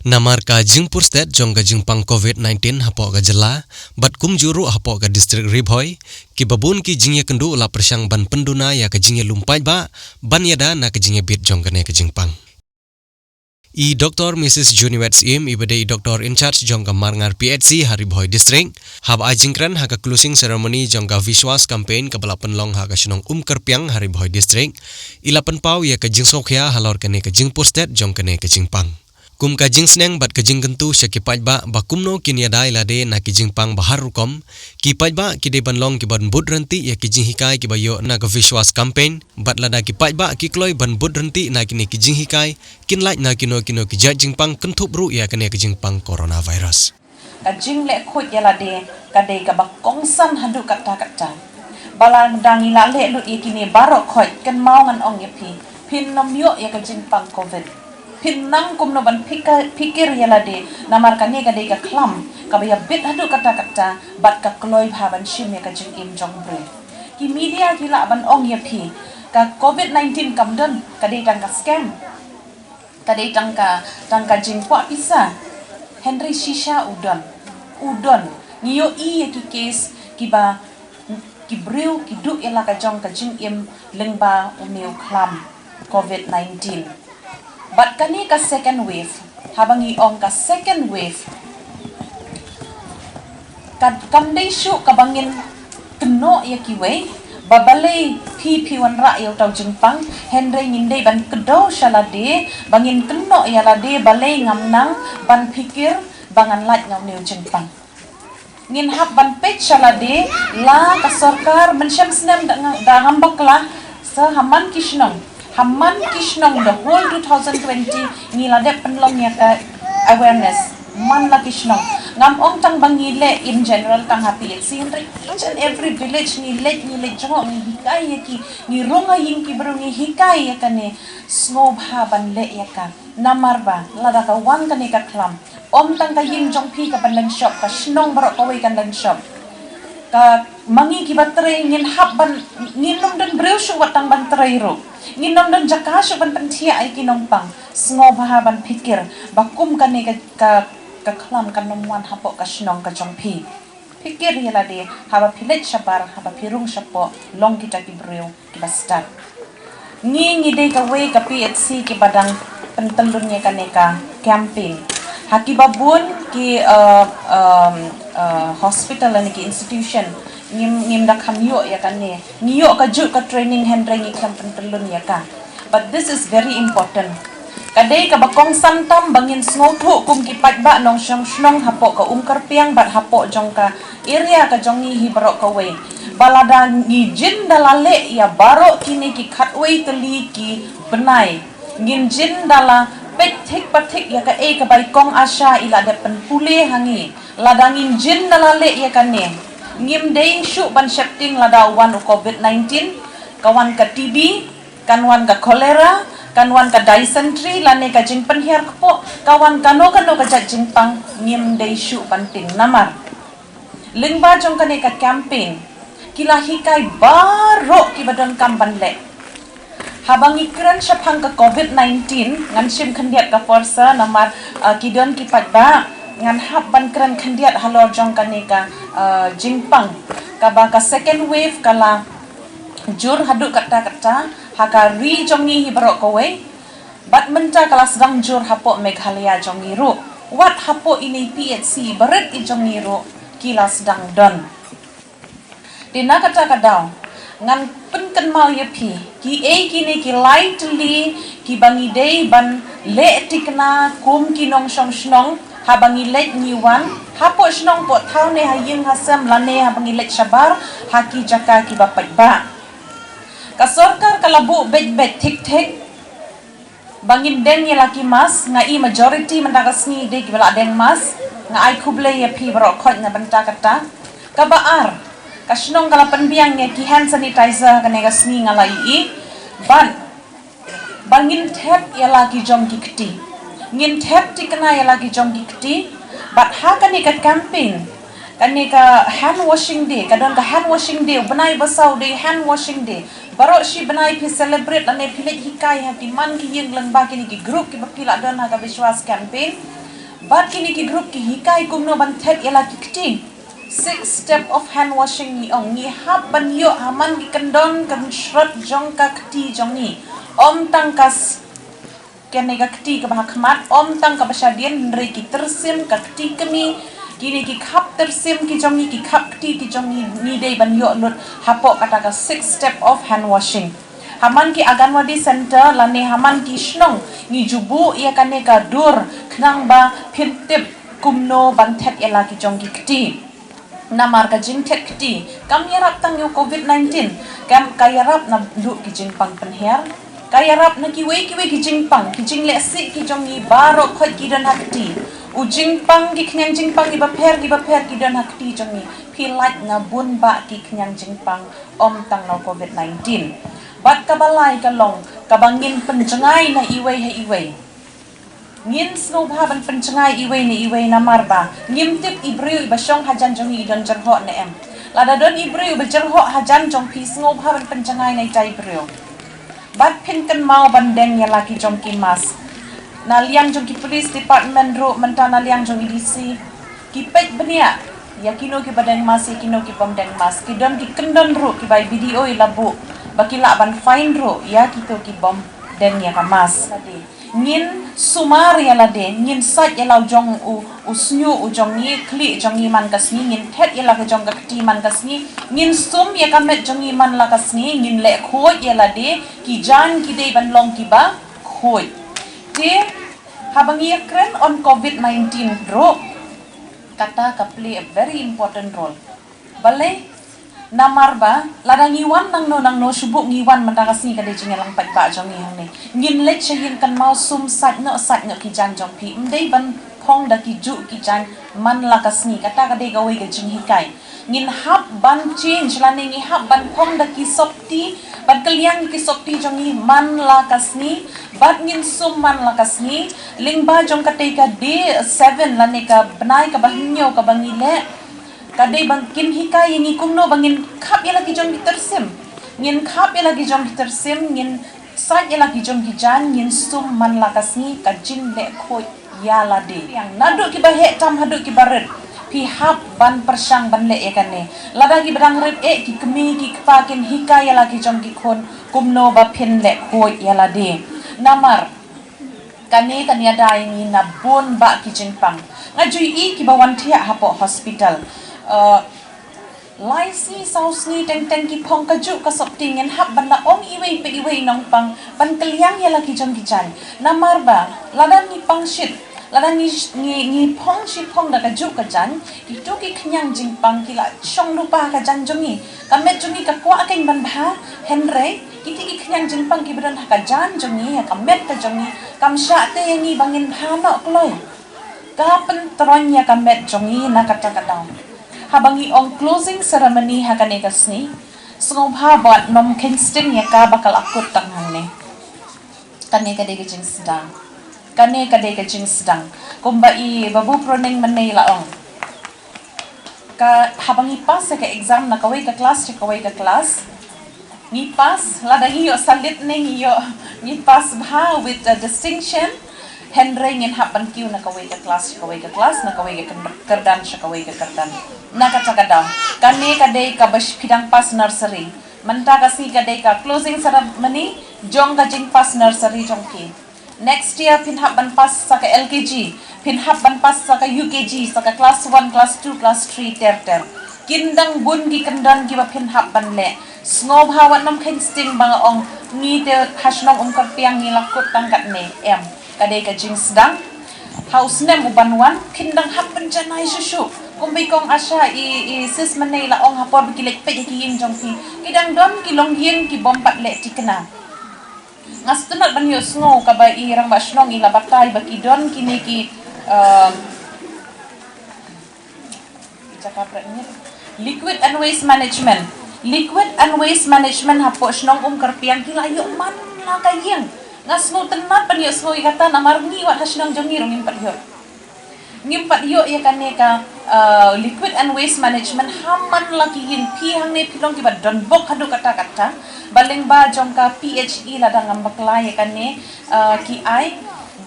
Namar ka Jingpur State jong ka Jingpang COVID-19 hapo ka jela, bat kum juru hapo ka distrik Ribhoi, ki babun ki jingya kendu la persyang ban penduna ya ka jingya lumpai ba, ban yada na ka jingya bit jong kane ka Jingpang. I Dr. Mrs. Juniwets Im ibade I Dr. in charge jong ka Marngar PHC Haribhoi District hab ajingkran ha ka closing ceremony jong ka Vishwas campaign ka balapan long ha ka shnong Kerpiang Haribhoi District ilapan pau ya ka Jingsokya halor kane ka Jingpur State jong kane ka Jingpang. Kum ka jing sneng bat ka jing kentu syakipaj ba bakumno kinyadai lade na ki Jingpang bahar rukom kipaj ba ki de banlong ki ban bud renti ya ki jing hikai ki bayo na ka Vishwas campaign bat lada ki paj ba ki kloi ban bud renti na ki jing hikai kin laj na kino ki jat Jingpang kentup ru ya kane ki Jingpang coronavirus. Ka jing le khut ya lade ka de ka bakongsan hadu kata balang dangi la le lut ikini barok khot kan mau ngan ong ya pin nom yo ya ka Jingpang covid Pinnang kumno ban pikir yalade namarkanya ka ka klam kabaya bit hadu kata bat ka kloi bhaban shim ya ka jing im jong bre ki media kila ban ong ya ka covid-19 kamdan ka de tang ka scam ka de tang ka jing kwa pisa Henry Shisha udon niyo I ya ki case ki ba ki breu ki du yala ka jong ka jing im lengba umeu klam covid-19 But kani ka second wave, habang iong ka second wave, kamday syu kabangin keno ya kiwe, babalay pipiwan ra yaw taw Jingpang, Henry nginday ban kedaw syalade, bangin keno yalade balay ngamnang, ban pikir, bangan lat ngaw niyo Jingpang. Nginhap ban pech syalade, la kasorkar mensyam senam da ngambak lah, sa haman kishnong. Hamman kishnong the whole 2020 ngilade penlong ya ka awareness man la kishnong ngam ong tang bangile in general tang happy it see each and every village ni jong ni hikai ya ki ni ronga yin ki bro ni hikai ya kane snow ban le ya ka namar ba lada ka wan kane ka klam om tang ka yin jong pi ka ban shop ka shnong bro ka wei kan lan shop ka mangi ki batray ngin hab ban nginom dan breu shu watang ban tray ro nginom dan jakasyo ban pentia ay kinompang sngo bahaban pikir bakum kani ka klam kanomwan hapo ka shnong ka jongpi pikir yala de haba pilet shabar haba pirung shapo long kita ki breu ki bastat ngi de ka we ka PHC ki badang pentelunnya kaneka campaign haki babun ki hospital ani ki institution ngim da kamyo ya kan ne niyo ka ju ka training Henry ngi kam pentelun ya ka but this is very important kadai ka bakong santam bangin snothu kum ki patba nong shnong hapo ka Kerpiang bat hapo jong ka area ka jongi hi barok ka we balada ngi jin dalale ya barok kini ki khatwei teli ki benai ngin jin dala petik patik ya ka ka bai kong asha ila de penpule hangi ladangin jin dalale ya kan ne ngim dei syu ban shifting lada wan COVID-19 kawan ka TB kanwan ka cholera kanwan ka dysentery lane ka jing penhiar kpo kawan kano ka Jingpang ngim dei syu ban ting namar lingba jong kane ka campaign kila hikai baro ki badon kamban le habang ikran syapang ka COVID-19 ngan sim khandiat ka forsa namar kidon ki patba ngan hab ban kran khandiat halor jong kane ka Jingpang kaba ka second wave kala jur hadu kata haka ri jongi hi barok kowe bat menta kala sedang jur hapo Meghalaya jongi ru wat hapo ini PHC baret I jongi ru kila sedang don dina kata kadaw ngan penken mal yepi ki kini ki lightly ki bangi dei ban le tikna kum kinong shnong habangi let niwan hapo shnong po thau ne haying hasam lane habangi let shabar haki jaka ki bapat ba ka sorkar kalabu bet tik bangin den ye laki mas ngai majority mendagasni de ki bala den mas ngai kuble ye pi bro khot na banta kata ka baar ka shnong kala penbiang ye ki hand sanitizer ka negasni ngalai I ban bangin tap ye laki jong ki kti ngin tap tikna ya lagi jong gikti but ha kani ka campaign kani ka hand washing day kadon ka hand washing day banai basau day hand washing day baro shi banai pi celebrate ane pilet hikai ha ki man ki yeng lang ba kini ki group ki bakila don ha ka Vishwas campaign Bat kini ki group ki hikai kumno ban thet yala ki kti. 6 step of hand washing ni ong ni hap ban yo haman ki kendon kan shrot jong ka kti jong ni. Om tangkas kene ka kti ka bahakmat om tang ka basyadien nri ki tersim ka kti kemi kini ki khap tersim ki jong ni ki khap kti ki jong ni dei ban yo lut hapok kata ka 6 step of hand washing. Haman ki Aganwadi Center lane haman ki shnong ni jubu ia kane ka dur knang ba phintip kumno ban thet yala ki jong ki kti. Namar ka jing thet kti kam yarap tang yo COVID-19 kam kayarap na lu ki jing pang penher kayarap na kiwe ki jing pang ki jing le si ki jong ni baro khot ki dan hakti u jing pang ki knyang jing pang ki ba pher ki dan hakti jong ni philat na bun ba ki knyang jing pang om tang no COVID-19 bat kabalai kalong kabangin penjengai na iwe ha iwe ngin snow ba ban penjengai iwe ni iwe na marba ngimtip ibriu basyong hajan jong ni dan jerho na em lada don ibriu bejerho hajan jong pi snow ba ban penjengai na jai ibriu bat pin kan mau bandeng ya laki jong ki mas na liang jong ki police department ro mentana liang jong idc ki pek benia ya kino ki badeng mas ya kino ki pamdeng mas ki don ki kendon ro ki bai video labu bakila ban fine ro ya kito ki bom den ya kamas tadi ngin sumar ya lade ngin sat ya lau jong u snyu u jong ni kli jong ni man kasni ngin thet ya la ka jong ka kti man kasni ngin sum ya kamet jong ni man la kasni ngin le khoi ya lade ki jan ki dei ban long ki ba khoi te habangi kren on COVID-19 ro kata ka play a very important role balai namar ba ladang iwan nang no subuk ngiwan mendakas ni kadai jingelang pat ba jong ni hang ni ngin let chayin kan mau sum sat no ki jan jong pi mdei ban phong da ki ju ki jan man lakas ni kata kadai gawe ga jing hikai ngin hap ban change lane ngi hap ban phong da ki sopti ban kaliang ki sopti jong ni man lakas ni bat ngin sum man lakas ni lingba jong kadai ka de 7 lane ka benai ka bahnyo ka bangile kadai bangkin hikai ngi kumno bangin khap ya lagi jong tersim ngin khap ya lagi jong tersim ngin sat ya lagi jong jan ngin sum man lakasni kajin le khoi ya lade yang nadu ki bahe tam hadu ki baret pi hap ban persang ban le ekane lada ki badang ret ki kemi ki kpakin hikai ya lagi jong ki khon kumno ba phin le khoi ya lade namar kani tania dai ni na bon ba ki jingpang ngajui i ki bawan thia hapo hospital lai si saus ni teng ki phong ka ju ka sop ting en hap ban la ong iwe pe iwe nong pang ban kaliang ya la ki jong ki jan namar ba ladan ni pang shit ladan ni phong shi phong da ka ju ka jan ki tu ki knyang jing pang ki la chong lupa ka jan jong ni ka met jong ni ka kwa ken ban bha henre ki ti ki knyang jing pang ki beran ka jan jong ni ka met ka jong ni kam sha te yang ni bangin bha no kloi ka pen tron ya ka met jong ni na kata kata habangi on closing ceremony hakane kasni sngobha bot nom kinsting ya ka bakal akut tanghang ne kane kade ke jing sedang kumba i babu proning menei laong ka habangi pas ka exam na kawai ka class ni pas ladangi yo salit ne yo ni pas bha with a distinction Henry ngin hapan kiu na kawai ka class na kawai ka kerdan na kacakadaw kane kadai ka bas pidang pas nursery manta kasi kadai ka closing ceremony jong ka jing pas nursery jong ki next year pinhaban pas sa ka LKG pinhaban pas sa ka UKG sa ka class 1 class 2 class 3 ter kindang bun gi kendan gi ba pinhaban le snob hawan nam kinsting bang ong ni te hasnong karpiang ni lakut tangkat ne em kadai ka jing sedang house nem ubanwan kindang happen janai susu kumbi kong asya i sis manay la ong hapor bikilik pe ki yin jong pi kidang don ki long yin ki bompat le tikna ngastunat ban yo snow ka ba i rang ba snong ila batay ba ki don kini ki liquid and waste management hapo snong karpiang kila yo man la kayeng ngasno tenat pan yo snow ikata namar ni wat hasnong jong ni rong ngimpat yo ya kane ka liquid and waste management haman laki yin pi hang ne pilong ki ba don bok hadu kata baling ba jong ka PHE ladang ambakla ya kane ki ai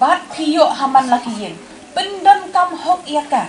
bat pi yo haman laki yin Pendam kam hok ya ka.